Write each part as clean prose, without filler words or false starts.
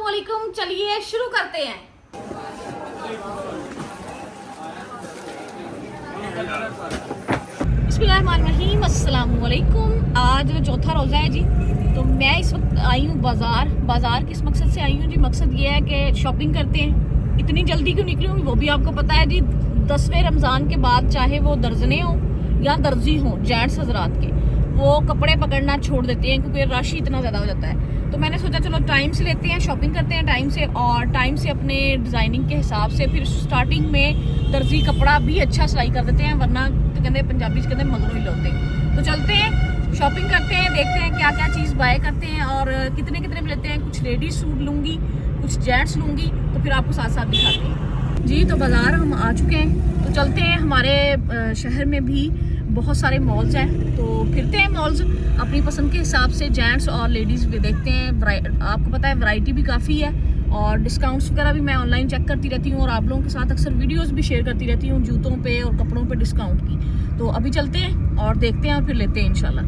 अस्सलामुअलैकुम। चलिए शुरू करते हैं। बिस्मिल्लाहिर्रहमानिर्रहीम। अस्सलामुअलैकुम। आज चौथा रोज़ा है जी। तो मैं इस वक्त आई हूँ बाज़ार किस मकसद से आई हूँ जी? मकसद ये है कि शॉपिंग करते हैं। इतनी जल्दी क्यों निकली हूँ वो भी आपको पता है जी। 10वें रमज़ान के बाद चाहे वो दर्जने हों या दर्जी हों, जेंट्स हजरात के, वो कपड़े पकड़ना छोड़ देते हैं क्योंकि रश इतना ज़्यादा हो जाता है। तो मैंने सोचा चलो टाइम से लेते हैं, शॉपिंग करते हैं टाइम से, और टाइम से अपने डिज़ाइनिंग के हिसाब से। फिर स्टार्टिंग में दर्जी कपड़ा भी अच्छा सिलाई कर देते हैं, वरना तो कहते पंजाबी कहते मगरों ही लौटे। तो चलते हैं, शॉपिंग करते हैं, देखते हैं क्या क्या चीज़ बाय करते हैं और कितने कितने में लेते हैं। कुछ लेडीज सूट लूँगी, कुछ जेंट्स लूँगी, तो फिर आपको साथ साथ दिखाते हैं जी। तो बाज़ार हम आ चुके हैं, तो चलते हैं। हमारे शहर में भी बहुत सारे मॉल्स हैं, तो फिरते हैं मॉल्स अपनी पसंद के हिसाब से। जेंट्स और लेडीज़ भी देखते हैं। आपको पता है वैरायटी भी काफ़ी है और डिस्काउंट्स वगैरह भी मैं ऑनलाइन चेक करती रहती हूँ और आप लोगों के साथ अक्सर वीडियोस भी शेयर करती रहती हूँ जूतों पे और कपड़ों पे डिस्काउंट की। तो अभी चलते हैं और देखते हैं और फिर लेते हैं इंशाल्लाह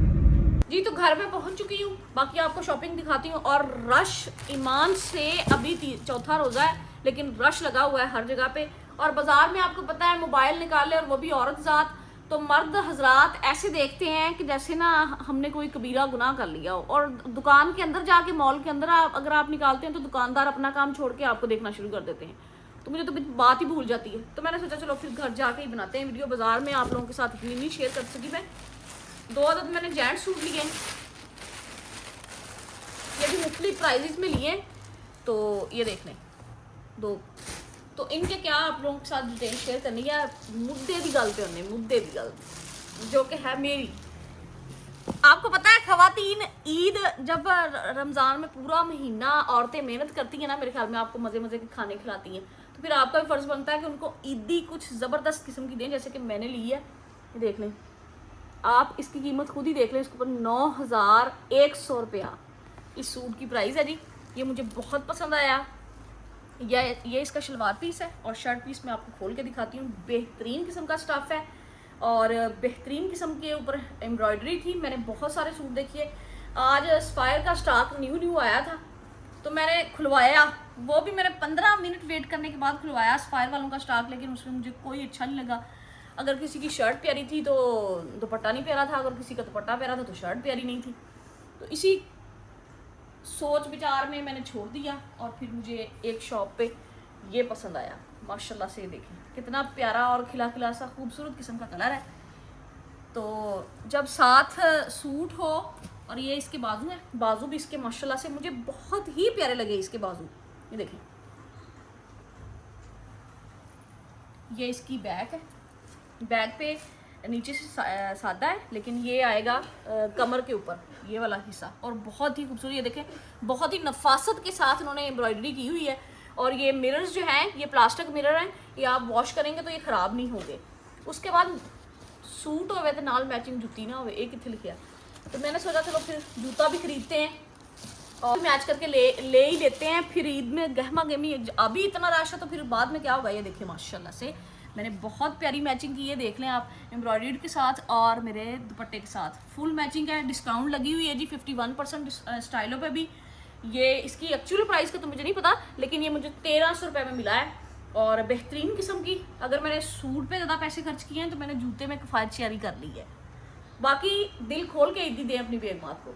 जी। तो घर में पहुँच चुकी हूँ, बाकी आपको शॉपिंग दिखाती हूँ। और रश ईमान से, अभी चौथा रोज़ा है लेकिन रश लगा हुआ है हर जगह पे। और बाज़ार में आपको पता है मोबाइल निकाले, और वो भी औरत ज़ात, तो मर्द हजरात ऐसे देखते हैं कि जैसे ना हमने कोई कबीरा गुनाह कर लिया हो। और दुकान के अंदर जाके, मॉल के अंदर अगर आप निकालते हैं तो दुकानदार अपना काम छोड़ के आपको देखना शुरू कर देते हैं। तो मुझे तो बात ही भूल जाती है। तो मैंने सोचा चलो फिर घर जाके ही बनाते हैं वीडियो। बाजार में आप लोगों के साथ इतनी नहीं शेयर कर सकी मैं। 2 अदद मैंने जेंट्स सूट लिए हैं, ये भी मुख्तलिफ प्राइजेस में लिए, तो ये देख लें 2। तो इनके क्या आप लोगों के साथ डिटेल शेयर करनी है। मुद्दे की गल पे होने, मुद्दे की गल जो कि है मेरी। आपको पता है खवातीन, ईद जब रमज़ान में पूरा महीना औरतें मेहनत करती हैं ना, मेरे ख्याल में आपको मज़े मज़े के खाने खिलाती हैं, तो फिर आपका भी फ़र्ज़ बनता है कि उनको ईदी कुछ ज़बरदस्त किस्म की दें। जैसे कि मैंने ली है, ये देख लें आप, इसकी कीमत खुद ही देख लें। इसके ऊपर 9100 रुपया इस सूट की प्राइस है जी। ये मुझे बहुत पसंद आया। ये इसका शलवार पीस है और शर्ट पीस मैं आपको खोल के दिखाती हूँ। बेहतरीन किस्म का स्टफ़ है और बेहतरीन किस्म के ऊपर एम्ब्रॉयडरी थी। मैंने बहुत सारे सूट देखिए। आज स्पायर का स्टॉक न्यू आया था, तो मैंने खुलवाया। वो भी मैंने 15 मिनट वेट करने के बाद खुलवाया स्पायर वालों का स्टॉक, लेकिन उसमें मुझे कोई अच्छा नहीं लगा। अगर किसी की शर्ट प्यारी थी तो दुपट्टा नहीं प्यारा था, अगर किसी का दुपट्टा प्यारा था तो शर्ट प्यारी नहीं थी। तो इसी सोच विचार में मैंने छोड़ दिया और फिर मुझे एक शॉप पे ये पसंद आया। माशाल्लाह से देखें कितना प्यारा और खिला खिला सा खूबसूरत किस्म का कलर है। तो जब साथ सूट हो, और ये इसके बाजू है, बाजू भी इसके माशाल्लाह से मुझे बहुत ही प्यारे लगे इसके बाजू। ये देखें, ये इसकी बैक है। बैक पे नीचे से सादा है, लेकिन ये आएगा कमर के ऊपर ये वाला हिस्सा, और बहुत ही खूबसूरत। ये देखें बहुत ही नफासत के साथ उन्होंने एम्ब्रॉयडरी की हुई है। और ये मिरर्स जो हैं ये प्लास्टिक मिरर हैं, ये आप वॉश करेंगे तो ये ख़राब नहीं होंगे। उसके बाद सूट होवे तो नाल मैचिंग जुत्ती ना होवे, एक कितने लिखा। तो मैंने सोचा चलो फिर जूता भी खरीदते हैं और मैच करके ले ही लेते हैं। फिर ईद में गहमा गहमी, अभी इतना रश है तो फिर बाद में क्या होगा। ये देखिए माशाल्लाह से मैंने बहुत प्यारी मैचिंग की है, देख लें आप, एम्ब्रॉयडरी के साथ और मेरे दुपट्टे के साथ फुल मैचिंग है। डिस्काउंट लगी हुई है जी 51% स्टाइलों पे भी। ये इसकी एक्चुअल प्राइस का तो मुझे नहीं पता, लेकिन ये मुझे 1300 रुपये में मिला है और बेहतरीन किस्म की। अगर मैंने सूट पे ज़्यादा पैसे खर्च किए हैं तो मैंने जूते में किफ़ायत शेयरी कर ली है। बाकी दिल खोल के ईदी दें अपनी बेगमात को।